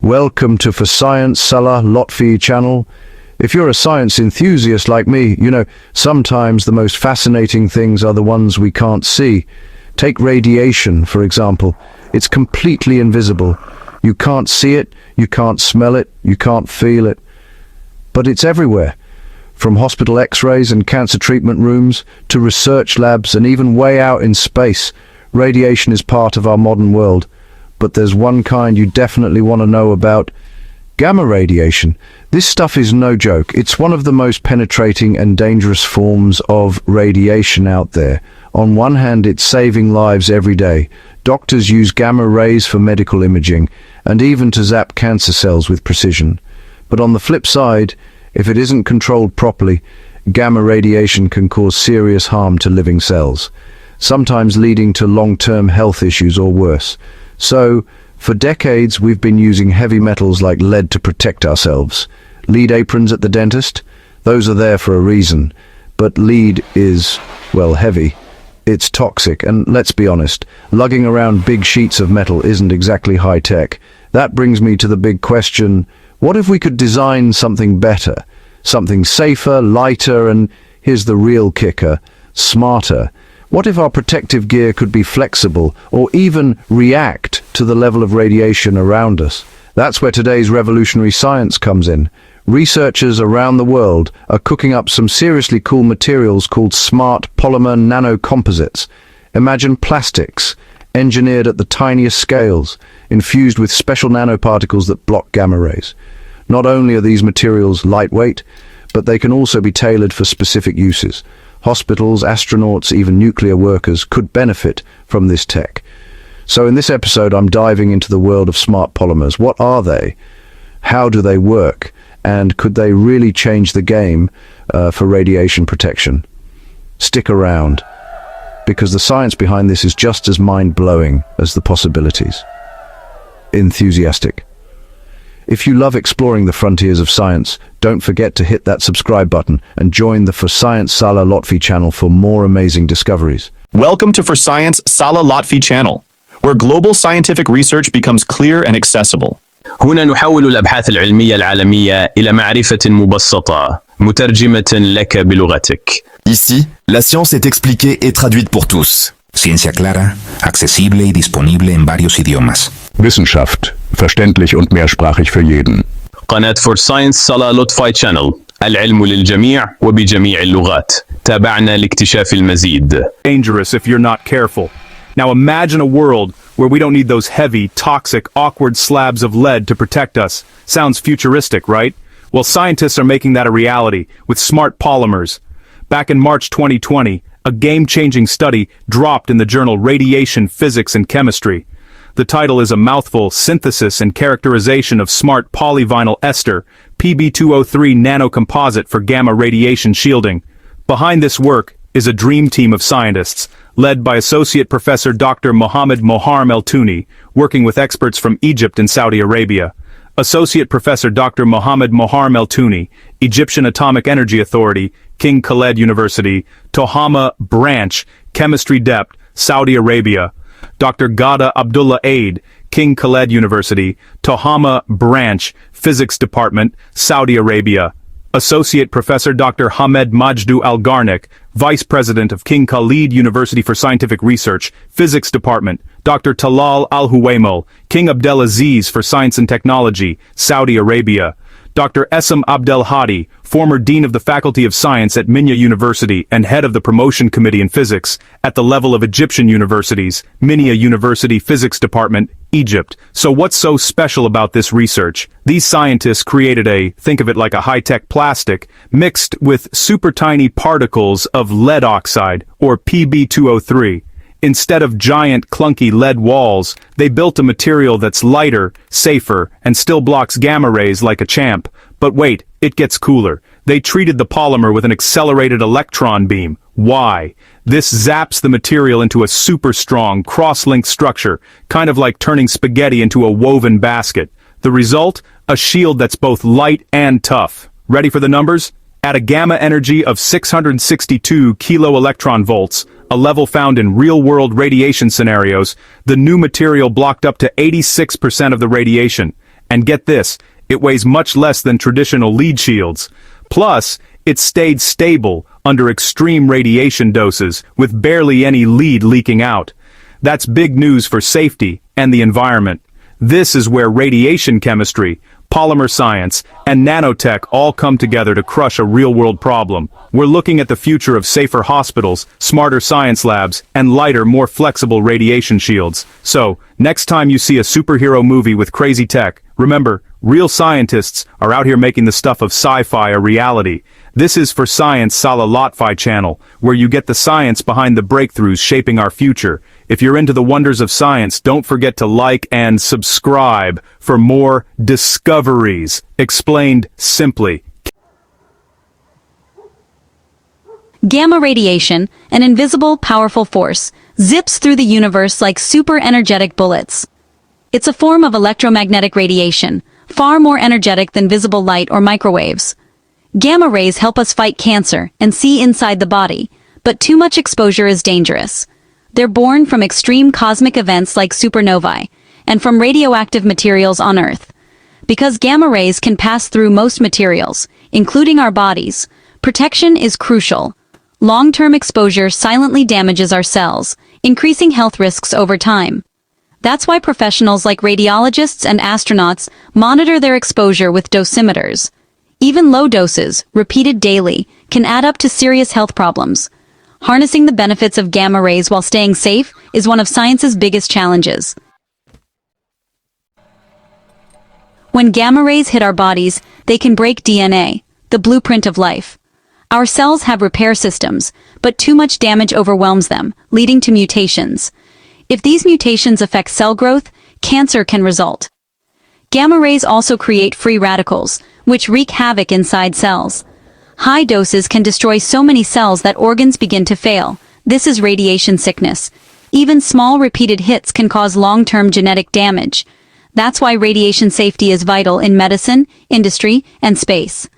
Welcome to For Science Salah Lotfy channel. If you're a science enthusiast like me, you know, sometimes the most fascinating things are the ones we can't see. Take radiation, for example. It's completely invisible. You can't see it, you can't smell it, you can't feel it. But it's everywhere. From hospital x-rays and cancer treatment rooms to research labs and even way out in space, radiation is part of our modern world. But there's one kind you definitely want to know about: gamma radiation. This stuff is no joke. It's one of the most penetrating and dangerous forms of radiation out there. On one hand, it's saving lives every day. Doctors use gamma rays for medical imaging and even to zap cancer cells with precision. But on the flip side, if it isn't controlled properly, gamma radiation can cause serious harm to living cells, sometimes leading to long-term health issues or worse. So, for decades we've been using heavy metals like lead to protect ourselves. Lead aprons at the dentist? Those are there for a reason. But lead is, well, heavy. It's toxic, and let's be honest, lugging around big sheets of metal isn't exactly high-tech. That brings me to the big question: what if we could design something better? Something safer, lighter, and here's the real kicker: smarter. What if our protective gear could be flexible or even react to the level of radiation around us? That's where today's revolutionary science comes in. Researchers around the world are cooking up some seriously cool materials called smart polymer nanocomposites. Imagine plastics, engineered at the tiniest scales, infused with special nanoparticles that block gamma rays. Not only are these materials lightweight, but they can also be tailored for specific uses. Hospitals, astronauts, even nuclear workers could benefit from this tech. So in this episode, I'm diving into the world of smart polymers. What are they? How do they work? And could they really change the game for radiation protection? Stick around, because the science behind this is just as mind-blowing as the possibilities. Enthusiastic. If you love exploring the frontiers of science, don't forget to hit that subscribe button and join the For Science Salah Lotfy channel for more amazing discoveries. Welcome to For Science Salah Lotfy channel, where global scientific research becomes clear and accessible. هنا نحول الأبحاث العلمية العالمية إلى معرفة مبسطة مترجمة لك بلغتك. Ici, la science est expliquée et traduite pour tous. Ciencia clara, accesible y disponible en varios idiomas. Wissenschaft, verständlich und mehrsprachig für jeden. قناة For Science Salah Lotfy channel. العلم للجميع وبجميع اللغات. تابعنا لاكتشاف المزيد. Dangerous if you're not careful. Now imagine a world where we don't need those heavy, toxic, awkward slabs of lead to protect us. Sounds futuristic, right? Well, scientists are making that a reality with smart polymers. Back in March 2020, a game-changing study dropped in the journal Radiation, Physics and Chemistry. The title is a mouthful: Synthesis and Characterization of Smart Polyvinyl Ester, Pb₂O₃ Nanocomposite for Gamma Radiation Shielding. Behind this work is a dream team of scientists, led by Associate Professor Dr. Mohammed Moharram El-Touni, working with experts from Egypt and Saudi Arabia. Associate Professor Dr. Mohammed Moharram El-Touni, Egyptian Atomic Energy Authority, King Khaled University, Tohama Branch, Chemistry Depth, Saudi Arabia. Dr. Ghada Abdullah Aid, King Khaled University, Tohama Branch, Physics Department, Saudi Arabia. Associate Professor Dr. Hamed Majdu Al-Garnik, Vice President of King Khalid University for Scientific Research, Physics Department. Dr. Talal Al-Huwaymul, King Abdelaziz for Science and Technology, Saudi Arabia. Dr. Essam Abdel Hadi, former Dean of the Faculty of Science at Minya University and head of the Promotion Committee in Physics, at the level of Egyptian universities, Minya University Physics Department, Egypt. So what's so special about this research? These scientists created think of it like a high-tech plastic, mixed with super tiny particles of lead oxide, or Pb₂O₃. Instead of giant, clunky lead walls, they built a material that's lighter, safer, and still blocks gamma rays like a champ. But wait, it gets cooler. They treated the polymer with an accelerated electron beam. Why? This zaps the material into a super strong, cross-linked structure, kind of like turning spaghetti into a woven basket. The result? A shield that's both light and tough. Ready for the numbers? At a gamma energy of 662 kilo-electron volts, a level found in real-world radiation scenarios, the new material blocked up to 86% of the radiation. And get this, it weighs much less than traditional lead shields. Plus, it stayed stable under extreme radiation doses with barely any lead leaking out. That's big news for safety and the environment. This is where radiation chemistry, polymer science, and nanotech all come together to crush a real-world problem. We're looking at the future of safer hospitals, smarter science labs, and lighter, more flexible radiation shields. So, next time you see a superhero movie with crazy tech, remember, real scientists are out here making the stuff of sci-fi a reality. This is for Science Salah Lotfy channel, where you get the science behind the breakthroughs shaping our future. If you're into the wonders of science, don't forget to like and subscribe for more discoveries explained simply. Gamma radiation, an invisible, powerful force, zips through the universe like super energetic bullets. It's a form of electromagnetic radiation, far more energetic than visible light or microwaves. Gamma rays help us fight cancer and see inside the body, but too much exposure is dangerous. They're born from extreme cosmic events like supernovae, and from radioactive materials on Earth. Because gamma rays can pass through most materials, including our bodies, protection is crucial. Long-term exposure silently damages our cells, increasing health risks over time. That's why professionals like radiologists and astronauts monitor their exposure with dosimeters. Even low doses, repeated daily, can add up to serious health problems. Harnessing the benefits of gamma rays while staying safe is one of science's biggest challenges. When gamma rays hit our bodies, they can break DNA, the blueprint of life. Our cells have repair systems, but too much damage overwhelms them, leading to mutations. If these mutations affect cell growth, cancer can result. Gamma rays also create free radicals, which wreak havoc inside cells. High doses can destroy so many cells that organs begin to fail. This is radiation sickness. Even small repeated hits can cause long-term genetic damage. That's why radiation safety is vital in medicine, industry, and space.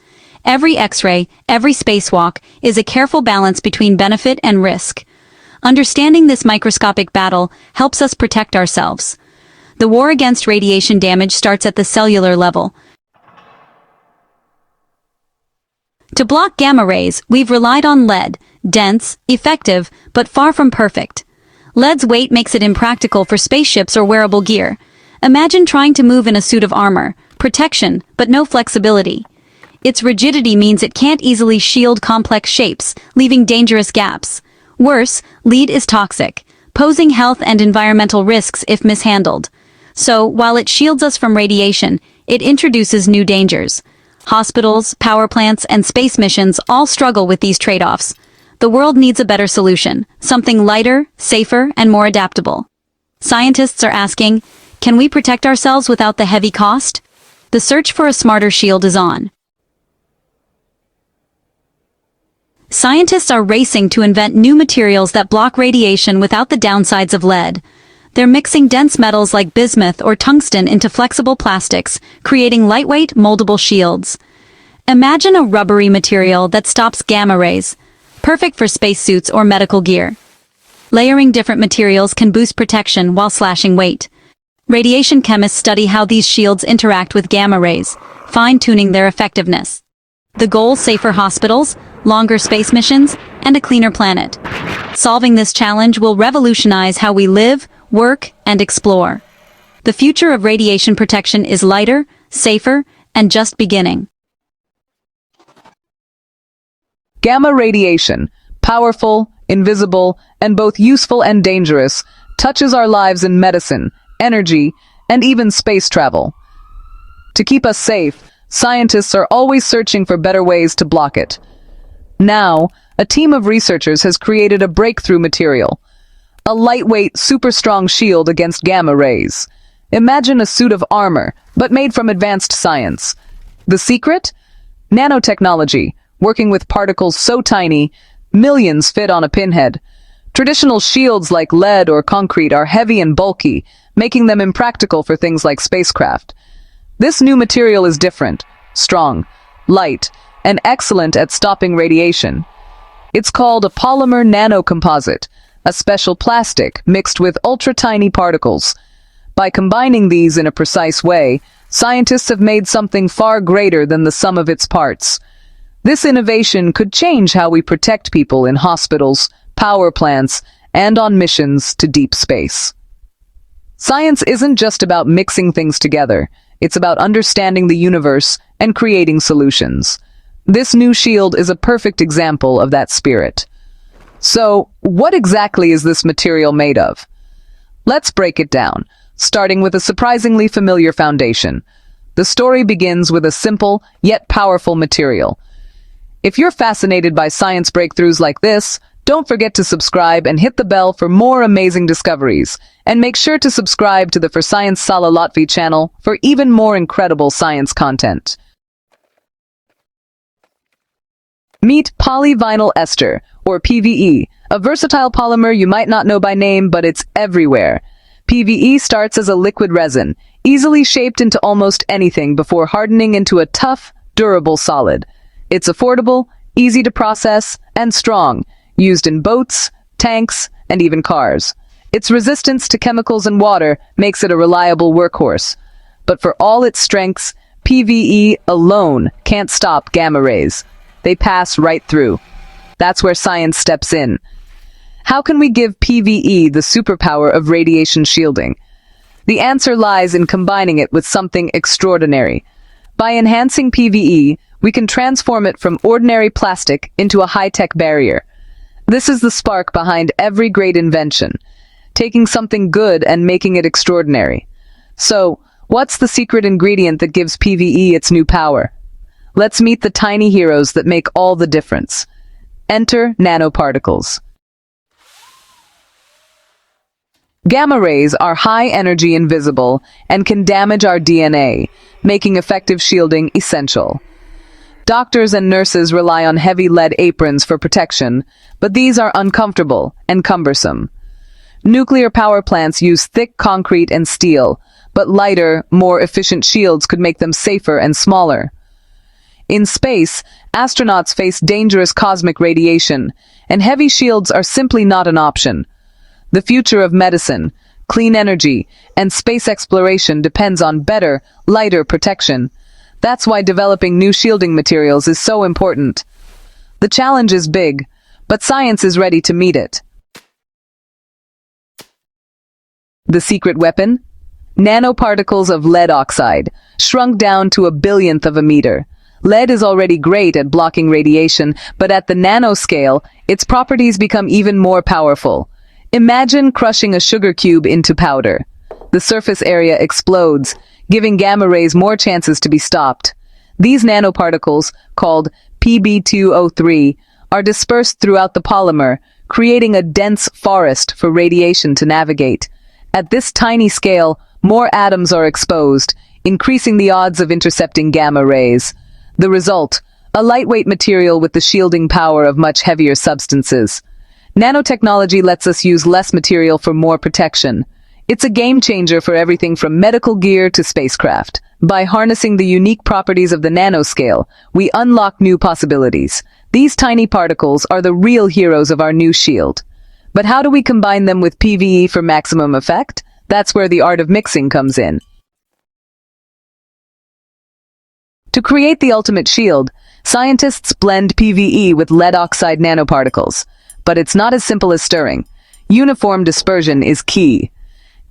Every X-ray, every spacewalk, is a careful balance between benefit and risk. Understanding this microscopic battle helps us protect ourselves. The war against radiation damage starts at the cellular level. To block gamma rays, we've relied on lead, dense, effective, but far from perfect. Lead's weight makes it impractical for spaceships or wearable gear. Imagine trying to move in a suit of armor, protection, but no flexibility. Its rigidity means it can't easily shield complex shapes, leaving dangerous gaps. Worse, lead is toxic, posing health and environmental risks if mishandled. So, while it shields us from radiation, it introduces new dangers. Hospitals, power plants, and space missions all struggle with these trade-offs. The world needs a better solution, something lighter, safer, and more adaptable. Scientists are asking, can we protect ourselves without the heavy cost? The search for a smarter shield is on. Scientists are racing to invent new materials that block radiation without the downsides of lead. They're mixing dense metals like bismuth or tungsten into flexible plastics, creating lightweight, moldable shields. Imagine a rubbery material that stops gamma rays, perfect for spacesuits or medical gear. Layering different materials can boost protection while slashing weight. Radiation chemists study how these shields interact with gamma rays, fine-tuning their effectiveness. The goal: safer hospitals, longer space missions, and a cleaner planet. Solving this challenge will revolutionize how we live, work, and explore. The future of radiation protection is lighter, safer, and just beginning. Gamma radiation, powerful, invisible, and both useful and dangerous, touches our lives in medicine, energy, and even space travel. To keep us safe, scientists are always searching for better ways to block it. Now, a team of researchers has created a breakthrough material, a lightweight, super-strong shield against gamma rays. Imagine a suit of armor, but made from advanced science. The secret? Nanotechnology, working with particles so tiny, millions fit on a pinhead. Traditional shields like lead or concrete are heavy and bulky, making them impractical for things like spacecraft. This new material is different, strong, light, and excellent at stopping radiation. It's called a polymer nanocomposite, a special plastic mixed with ultra-tiny particles. By combining these in a precise way, Scientists have made something far greater than the sum of its parts. This innovation could change how we protect people in hospitals, power plants, and on missions to deep space. Science isn't just about mixing things together. It's about understanding the universe and creating solutions. This new shield is a perfect example of that spirit. So, what exactly is this material made of? Let's break it down, starting with a surprisingly familiar foundation. The story begins with a simple, yet powerful material. If you're fascinated by science breakthroughs like this, don't forget to subscribe and hit the bell for more amazing discoveries. And make sure to subscribe to the For Science Salah Lotfy channel for even more incredible science content. Meet polyvinyl ester, or PVE, a versatile polymer you might not know by name, but it's everywhere. PVE starts as a liquid resin, easily shaped into almost anything before hardening into a tough, durable solid. It's affordable, easy to process, and strong, used in boats, tanks, and even cars. Its resistance to chemicals and water makes it a reliable workhorse. But for all its strengths, PVE alone can't stop gamma rays. They pass right through. That's where science steps in. How can we give PVE the superpower of radiation shielding? The answer lies in combining it with something extraordinary. By enhancing PVE, we can transform it from ordinary plastic into a high-tech barrier. This is the spark behind every great invention, taking something good and making it extraordinary. So, what's the secret ingredient that gives PVE its new power? Let's meet the tiny heroes that make all the difference. Enter nanoparticles. Gamma rays are high-energy invisible and can damage our DNA, making effective shielding essential. Doctors and nurses rely on heavy lead aprons for protection, but these are uncomfortable and cumbersome. Nuclear power plants use thick concrete and steel, but lighter, more efficient shields could make them safer and smaller. In space, astronauts face dangerous cosmic radiation, and heavy shields are simply not an option. The future of medicine, clean energy, and space exploration depends on better, lighter protection. That's why developing new shielding materials is so important. The challenge is big, but science is ready to meet it. The secret weapon? Nanoparticles of lead oxide, shrunk down to 1/1000th of a meter. Lead is already great at blocking radiation, but at the nanoscale, its properties become even more powerful. Imagine crushing a sugar cube into powder. The surface area explodes, giving gamma rays more chances to be stopped. These nanoparticles, called Pb₂O₃, are dispersed throughout the polymer, creating a dense forest for radiation to navigate. At this tiny scale, more atoms are exposed, increasing the odds of intercepting gamma rays. The result, a lightweight material with the shielding power of much heavier substances. Nanotechnology lets us use less material for more protection. It's a game changer for everything from medical gear to spacecraft. By harnessing the unique properties of the nanoscale, we unlock new possibilities. These tiny particles are the real heroes of our new shield. But how do we combine them with PVE for maximum effect? That's where the art of mixing comes in. To create the ultimate shield, scientists blend PVE with lead oxide nanoparticles. But it's not as simple as stirring. Uniform dispersion is key.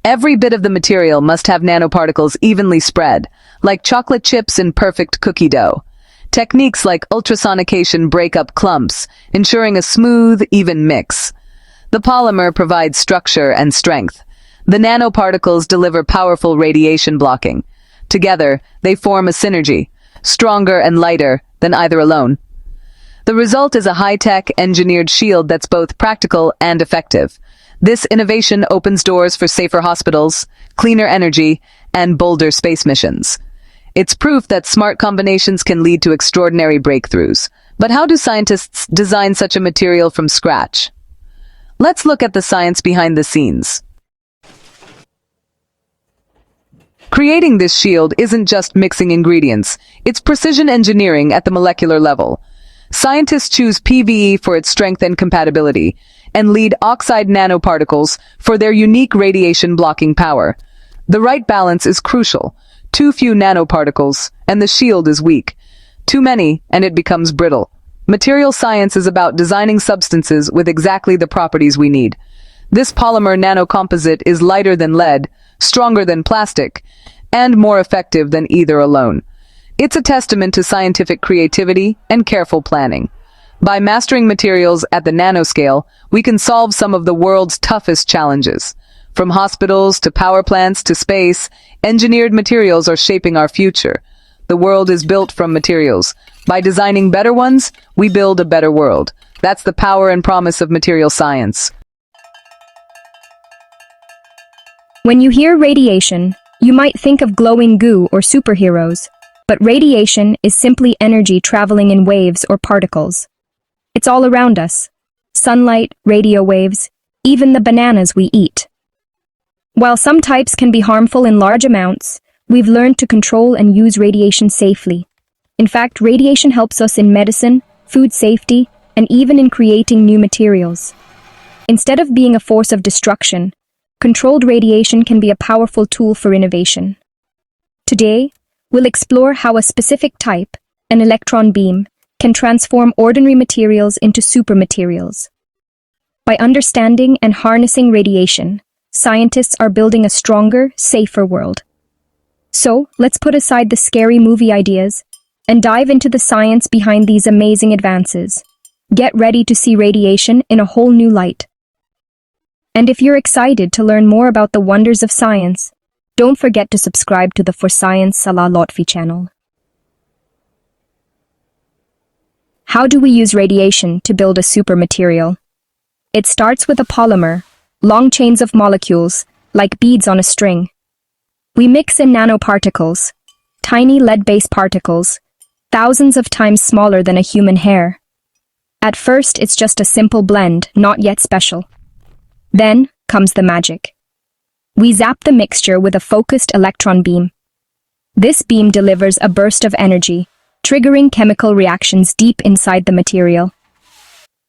Every bit of the material must have nanoparticles evenly spread, like chocolate chips in perfect cookie dough. Techniques like ultrasonication break up clumps, ensuring a smooth, even mix. The polymer provides structure and strength. The nanoparticles deliver powerful radiation blocking. Together, they form a synergy, stronger and lighter than either alone. The result is a high-tech, engineered shield that's both practical and effective. This innovation opens doors for safer hospitals, cleaner energy, and bolder space missions. It's proof that smart combinations can lead to extraordinary breakthroughs. But how do scientists design such a material from scratch? Let's look at the science behind the scenes. Creating this shield isn't just mixing ingredients, it's precision engineering at the molecular level. Scientists choose PVE for its strength and compatibility, and lead oxide nanoparticles for their unique radiation blocking power. The right balance is crucial. Too few nanoparticles, and the shield is weak. Too many, and it becomes brittle. Material science is about designing substances with exactly the properties we need. This polymer nanocomposite is lighter than lead, stronger than plastic, and more effective than either alone. It's a testament to scientific creativity and careful planning. By mastering materials at the nanoscale, we can solve some of the world's toughest challenges. From hospitals to power plants to space, engineered materials are shaping our future. The world is built from materials. By designing better ones, we build a better world. That's the power and promise of material science. When you hear radiation, you might think of glowing goo or superheroes, but radiation is simply energy traveling in waves or particles. It's all around us. Sunlight, radio waves, even the bananas we eat. While some types can be harmful in large amounts, we've learned to control and use radiation safely. In fact, radiation helps us in medicine, food safety, and even in creating new materials. Instead of being a force of destruction, controlled radiation can be a powerful tool for innovation. Today, we'll explore how a specific type, an electron beam, can transform ordinary materials into supermaterials. By understanding and harnessing radiation, scientists are building a stronger, safer world. So, let's put aside the scary movie ideas and dive into the science behind these amazing advances. Get ready to see radiation in a whole new light. And if you're excited to learn more about the wonders of science, don't forget to subscribe to the For Science Salah Lotfy channel. How do we use radiation to build a supermaterial? It starts with a polymer, long chains of molecules, like beads on a string. We mix in nanoparticles, tiny lead-based particles, thousands of times smaller than a human hair. At first, it's just a simple blend, not yet special. Then comes the magic. We zap the mixture with a focused electron beam. This beam delivers a burst of energy, triggering chemical reactions deep inside the material.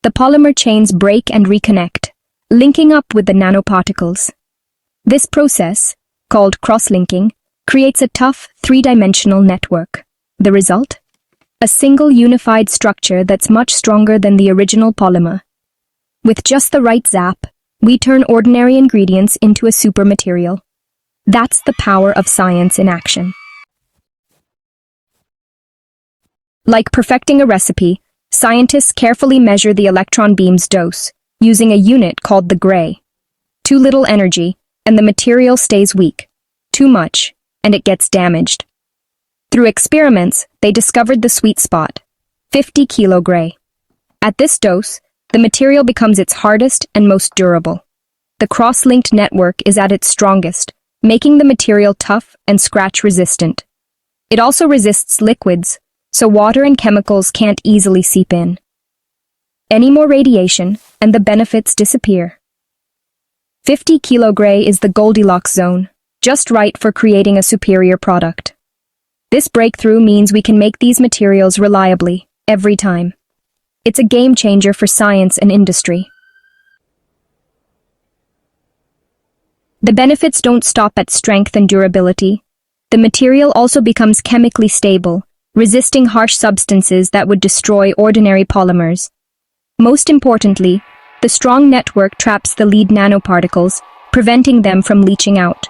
The polymer chains break and reconnect, linking up with the nanoparticles. This process, called cross-linking, creates a tough, three-dimensional network. The result? A single unified structure that's much stronger than the original polymer. With just the right zap, we turn ordinary ingredients into a supermaterial. That's the power of science in action. Like perfecting a recipe, scientists carefully measure the electron beam's dose, using a unit called the gray. Too little energy, and the material stays weak. Too much, and it gets damaged. Through experiments, they discovered the sweet spot, 50 kilo gray. At this dose, the material becomes its hardest and most durable. The cross-linked network is at its strongest, making the material tough and scratch-resistant. It also resists liquids, so water and chemicals can't easily seep in. Any more radiation, and the benefits disappear. 50 kilo gray is the Goldilocks zone, just right for creating a superior product. This breakthrough means we can make these materials reliably, every time. It's a game changer for science and industry. The benefits don't stop at strength and durability. The material also becomes chemically stable, resisting harsh substances that would destroy ordinary polymers. Most importantly, the strong network traps the lead nanoparticles, preventing them from leaching out.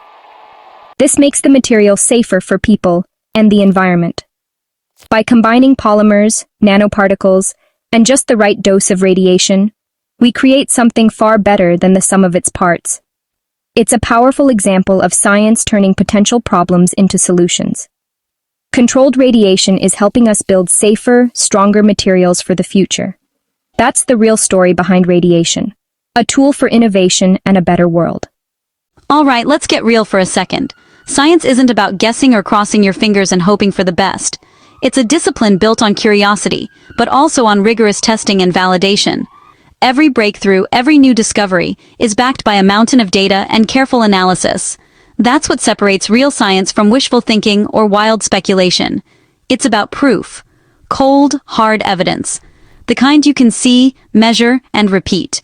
This makes the material safer for people and the environment. By combining polymers, nanoparticles, and just the right dose of radiation, we create something far better than the sum of its parts. It's a powerful example of science turning potential problems into solutions. Controlled radiation is helping us build safer, stronger materials for the future. That's the real story behind radiation, a tool for innovation and a better world. All right, let's get real for a second. Science isn't about guessing or crossing your fingers and hoping for the best. It's a discipline built on curiosity, but also on rigorous testing and validation. Every breakthrough, every new discovery, is backed by a mountain of data and careful analysis. That's what separates real science from wishful thinking or wild speculation. It's about proof. Cold, hard evidence. The kind you can see, measure, and repeat.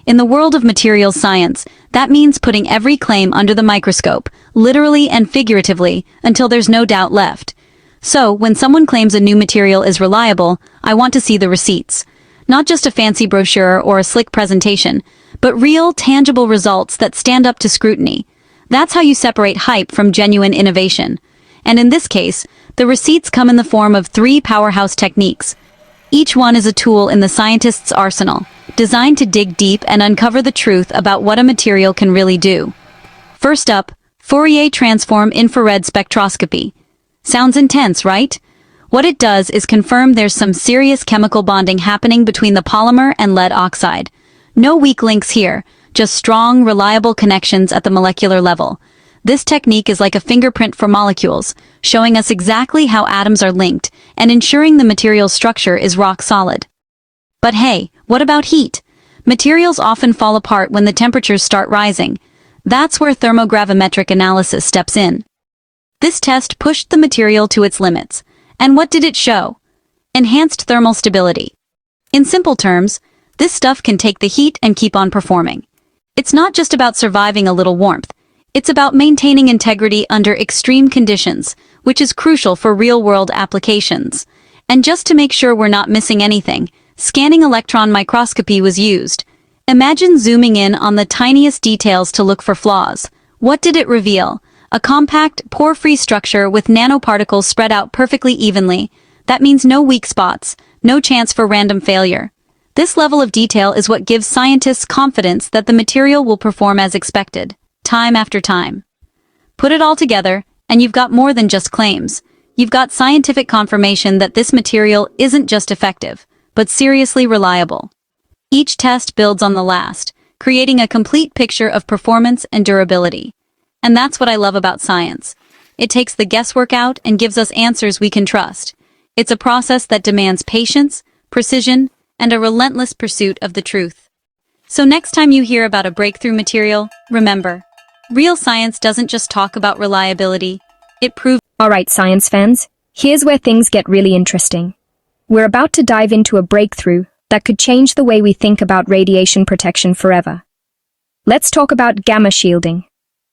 In the world of materials science, that means putting every claim under the microscope, literally and figuratively, until there's no doubt left. So, when someone claims a new material is reliable, I want to see the receipts. Not just a fancy brochure or a slick presentation, but real, tangible results that stand up to scrutiny. That's how you separate hype from genuine innovation. And in this case, the receipts come in the form of 3 powerhouse techniques. Each one is a tool in the scientist's arsenal, designed to dig deep and uncover the truth about what a material can really do. First up, Fourier transform infrared spectroscopy. Sounds intense, right? What it does is confirm there's some serious chemical bonding happening between the polymer and lead oxide. No weak links here, just strong, reliable connections at the molecular level. This technique is like a fingerprint for molecules, showing us exactly how atoms are linked and ensuring the material's structure is rock solid. But hey, what about heat? Materials often fall apart when the temperatures start rising. That's where thermogravimetric analysis steps in. This test pushed the material to its limits. And what did it show? Enhanced thermal stability. In simple terms, this stuff can take the heat and keep on performing. It's not just about surviving a little warmth. It's about maintaining integrity under extreme conditions, which is crucial for real-world applications. And just to make sure we're not missing anything, scanning electron microscopy was used. Imagine zooming in on the tiniest details to look for flaws. What did it reveal? A compact, pore-free structure with nanoparticles spread out perfectly evenly. That means no weak spots, no chance for random failure. This level of detail is what gives scientists confidence that the material will perform as expected, time after time. Put it all together, and you've got more than just claims. You've got scientific confirmation that this material isn't just effective, but seriously reliable. Each test builds on the last, creating a complete picture of performance and durability. And that's what I love about science. It takes the guesswork out and gives us answers we can trust. It's a process that demands patience, precision, and a relentless pursuit of the truth. So next time you hear about a breakthrough material, remember, real science doesn't just talk about reliability, it proves. Alright, science fans, here's where things get really interesting. We're about to dive into a breakthrough that could change the way we think about radiation protection forever. Let's talk about gamma shielding,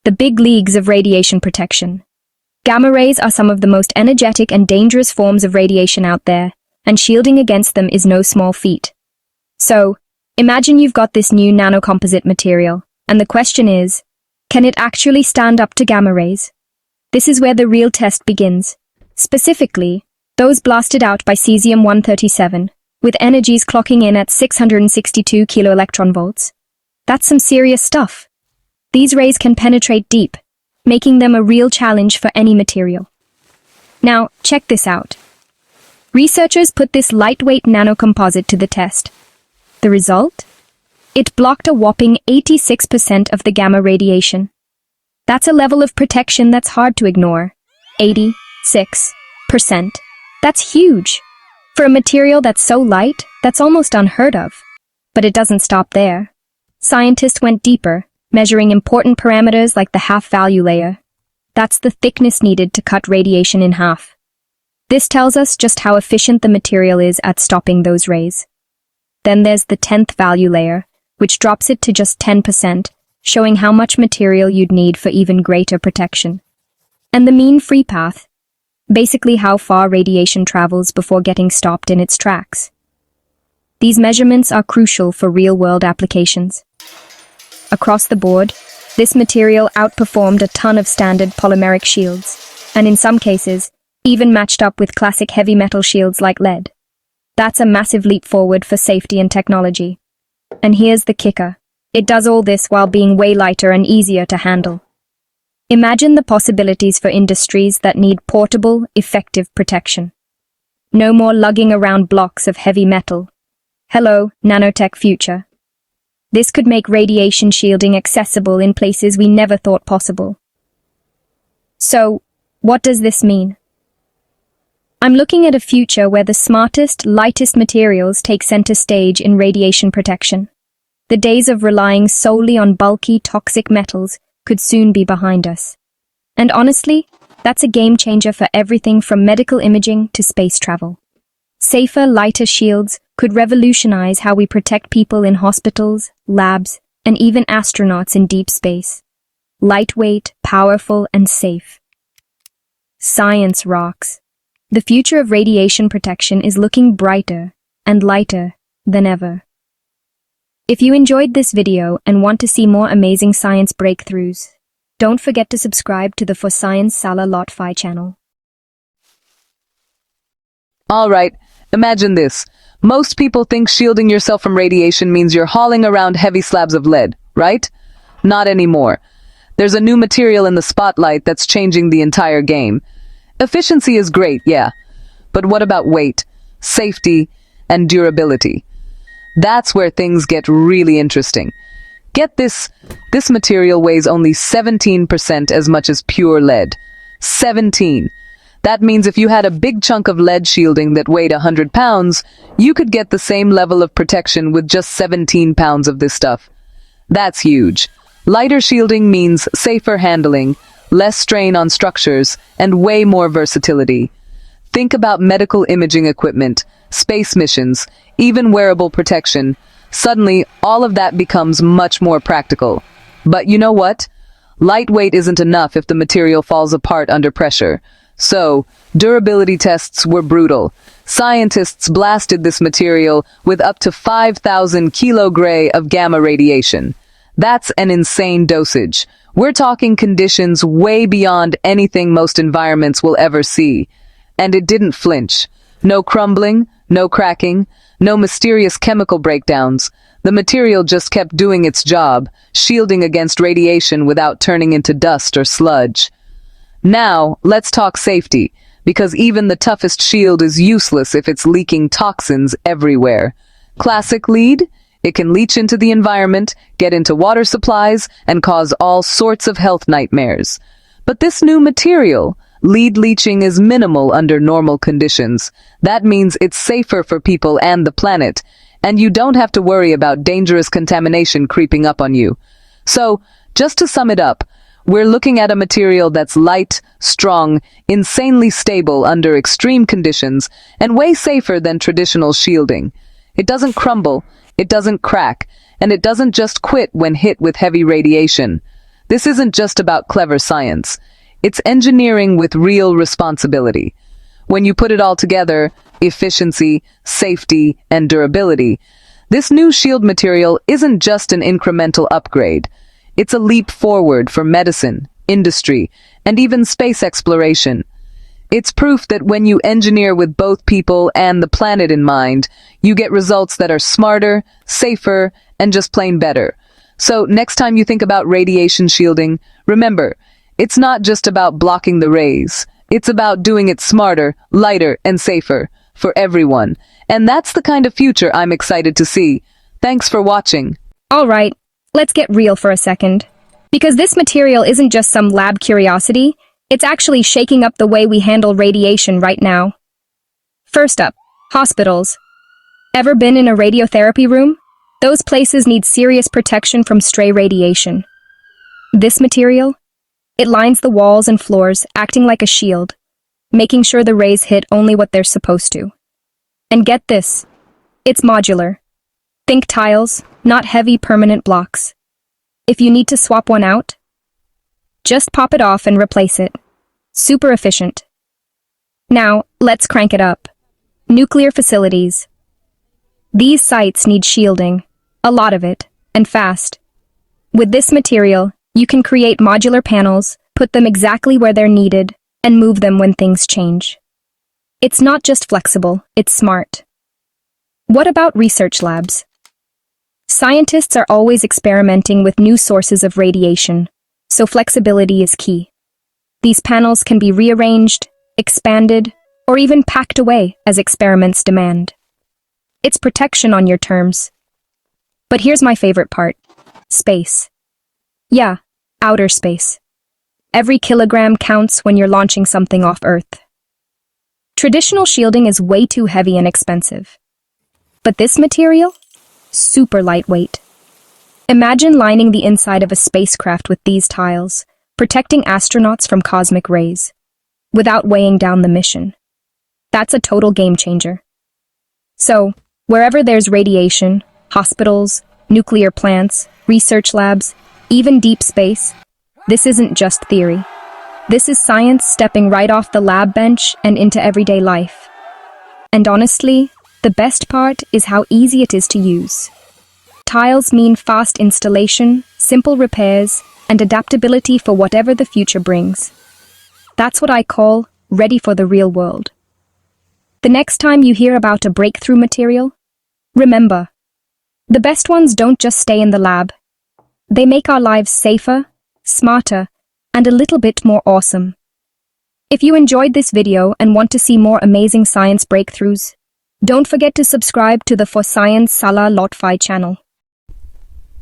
the big leagues of radiation protection. Gamma rays are some of the most energetic and dangerous forms of radiation out there, and shielding against them is no small feat. So, imagine you've got this new nanocomposite material, and the question is, can it actually stand up to gamma rays? This is where the real test begins. Specifically, those blasted out by cesium-137, with energies clocking in at 662 kiloelectronvolts. That's some serious stuff. These rays can penetrate deep, making them a real challenge for any material. Now, check this out. Researchers put this lightweight nanocomposite to the test. The result? It blocked a whopping 86% of the gamma radiation. That's a level of protection that's hard to ignore. 86%. That's huge. For a material that's so light, that's almost unheard of. But it doesn't stop there. Scientists went deeper, measuring important parameters like the half-value layer. That's the thickness needed to cut radiation in half. This tells us just how efficient the material is at stopping those rays. Then there's the 10th value layer, which drops it to just 10%, showing how much material you'd need for even greater protection. And the mean free path, basically how far radiation travels before getting stopped in its tracks. These measurements are crucial for real-world applications. Across the board, this material outperformed a ton of standard polymeric shields, and in some cases, even matched up with classic heavy metal shields like lead. That's a massive leap forward for safety and technology. And here's the kicker. It does all this while being way lighter and easier to handle. Imagine the possibilities for industries that need portable, effective protection. No more lugging around blocks of heavy metal. Hello, nanotech future. This could make radiation shielding accessible in places we never thought possible. So, what does this mean? I'm looking at a future where the smartest, lightest materials take center stage in radiation protection. The days of relying solely on bulky, toxic metals could soon be behind us. And honestly, that's a game changer for everything from medical imaging to space travel. Safer, lighter shields could revolutionize how we protect people in hospitals, labs, and even astronauts in deep space. Lightweight, powerful, and safe. Science rocks. The future of radiation protection is looking brighter and lighter than ever. If you enjoyed this video and want to see more amazing science breakthroughs, don't forget to subscribe to the For Science Salah Lotfy channel. Alright, imagine this. Most people think shielding yourself from radiation means you're hauling around heavy slabs of lead, right? Not anymore. There's a new material in the spotlight that's changing the entire game. Efficiency is great, yeah. But what about weight, safety, and durability? That's where things get really interesting. Get this material weighs only 17% as much as pure lead. 17. That means if you had a big chunk of lead shielding that weighed 100 pounds, you could get the same level of protection with just 17 pounds of this stuff. That's huge. Lighter shielding means safer handling, less strain on structures, and way more versatility. Think about medical imaging equipment, space missions, even wearable protection. Suddenly, all of that becomes much more practical. But you know what? Lightweight isn't enough if the material falls apart under pressure. So, durability tests were brutal. Scientists blasted this material with up to 5,000 kg of gamma radiation. That's an insane dosage. We're talking conditions way beyond anything most environments will ever see. And it didn't flinch. No crumbling, no cracking, no mysterious chemical breakdowns. The material just kept doing its job, shielding against radiation without turning into dust or sludge. Now, let's talk safety, because even the toughest shield is useless if it's leaking toxins everywhere. Classic lead? It can leach into the environment, get into water supplies, and cause all sorts of health nightmares. But this new material, lead leaching, is minimal under normal conditions. That means it's safer for people and the planet, and you don't have to worry about dangerous contamination creeping up on you. So, just to sum it up, we're looking at a material that's light, strong, insanely stable under extreme conditions, and way safer than traditional shielding. It doesn't crumble, it doesn't crack, and it doesn't just quit when hit with heavy radiation. This isn't just about clever science. It's engineering with real responsibility. When you put it all together, efficiency, safety, and durability, this new shield material isn't just an incremental upgrade. It's a leap forward for medicine, industry, and even space exploration. It's proof that when you engineer with both people and the planet in mind, you get results that are smarter, safer, and just plain better. So next time you think about radiation shielding, remember, it's not just about blocking the rays. It's about doing it smarter, lighter, and safer for everyone. And that's the kind of future I'm excited to see. Thanks for watching. Alright, let's get real for a second. Because this material isn't just some lab curiosity, it's actually shaking up the way we handle radiation right now. First up, hospitals. Ever been in a radiotherapy room? Those places need serious protection from stray radiation. This material? It lines the walls and floors, acting like a shield, making sure the rays hit only what they're supposed to. And get this, it's modular. Think tiles, not heavy permanent blocks. If you need to swap one out, just pop it off and replace it. Super efficient. Now, let's crank it up. Nuclear facilities. These sites need shielding, a lot of it, and fast. With this material, you can create modular panels, put them exactly where they're needed, and move them when things change. It's not just flexible, it's smart. What about research labs? Scientists are always experimenting with new sources of radiation, so flexibility is key. These panels can be rearranged, expanded, or even packed away as experiments demand. It's protection on your terms. But here's my favorite part. Space. Yeah, outer space. Every kilogram counts when you're launching something off Earth. Traditional shielding is way too heavy and expensive. But this material? Super lightweight. Imagine lining the inside of a spacecraft with these tiles, protecting astronauts from cosmic rays, without weighing down the mission. That's a total game changer. So, Wherever there's radiation, hospitals, nuclear plants, research labs, even deep space, this isn't just theory. This is science stepping right off the lab bench and into everyday life. And honestly, the best part is how easy it is to use. Tiles mean fast installation, simple repairs, and adaptability for whatever the future brings. That's what I call ready for the real world. The next time you hear about a breakthrough material, remember, the best ones don't just stay in the lab. They make our lives safer, smarter, and a little bit more awesome. If you enjoyed this video and want to see more amazing science breakthroughs, don't forget to subscribe to the For Science Salah Lotfy channel.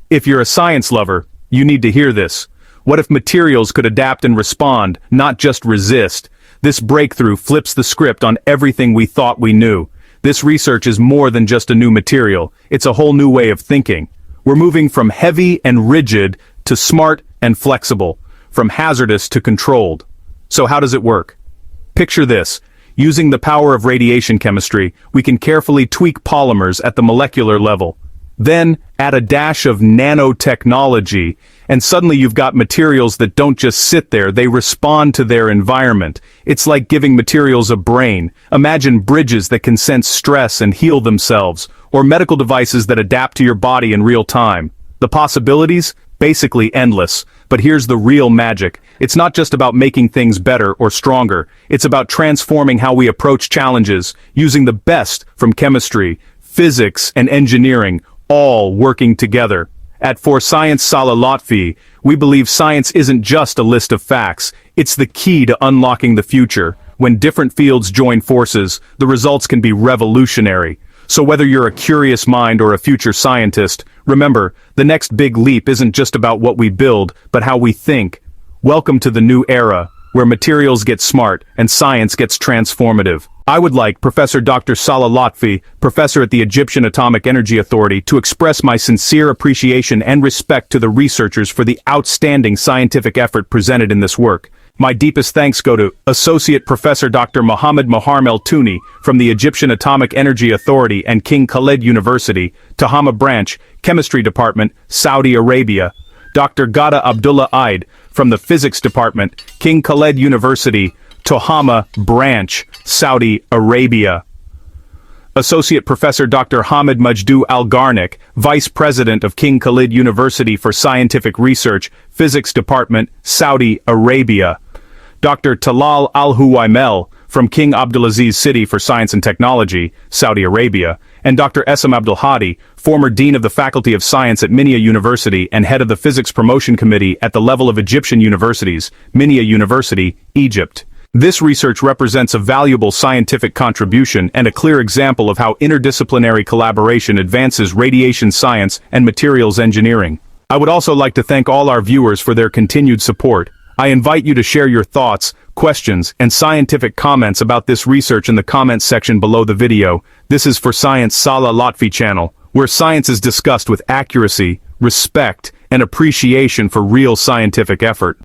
If you're a science lover, you need to hear this. What if materials could adapt and respond, not just resist? This breakthrough flips the script on everything we thought we knew. This research is more than just a new material. It's a whole new way of thinking. We're moving from heavy and rigid to smart and flexible, from hazardous to controlled. So how does it work? Picture this. Using the power of radiation chemistry, we can carefully tweak polymers at the molecular level. Then, add a dash of nanotechnology, and suddenly you've got materials that don't just sit there, they respond to their environment. It's like giving materials a brain. Imagine bridges that can sense stress and heal themselves, or medical devices that adapt to your body in real time. The possibilities? Basically endless. But here's the real magic. It's not just about making things better or stronger. It's about transforming how we approach challenges, using the best from chemistry, physics, and engineering, all working together. At For Science Salah Lotfy, we believe science isn't just a list of facts, it's the key to unlocking the future. When different fields join forces, the results can be revolutionary. So whether you're a curious mind or a future scientist, remember, the next big leap isn't just about what we build, but how we think. Welcome to the new era, where materials get smart and science gets transformative. I would like Professor Dr. Salah Lotfy, professor at the Egyptian Atomic Energy Authority, to express my sincere appreciation and respect to the researchers for the outstanding scientific effort presented in this work. My deepest thanks go to Associate Professor Dr. Mohammed Moharm El-Touni from the Egyptian Atomic Energy Authority and King Khaled University, Tehama Branch, Chemistry Department, Saudi Arabia, Dr. Ghada Abdullah Eid from the Physics Department, King Khaled University, Tehama Branch, Saudi Arabia. Associate Professor Dr. Hamid Majdu Al-Garnik, Vice President of King Khalid University for Scientific Research, Physics Department, Saudi Arabia. Dr. Talal Al-Huwaimel, from King Abdulaziz City for Science and Technology, Saudi Arabia, and Dr. Essam Abdul Hadi, former Dean of the Faculty of Science at Minya University and Head of the Physics Promotion Committee at the level of Egyptian universities, Minya University, Egypt. This research represents a valuable scientific contribution and a clear example of how interdisciplinary collaboration advances radiation science and materials engineering. I would also like to thank all our viewers for their continued support. I invite you to share your thoughts, questions, and scientific comments about this research in the comments section below the video. This is For Science Salah Lotfy channel, where science is discussed with accuracy, respect, and appreciation for real scientific effort.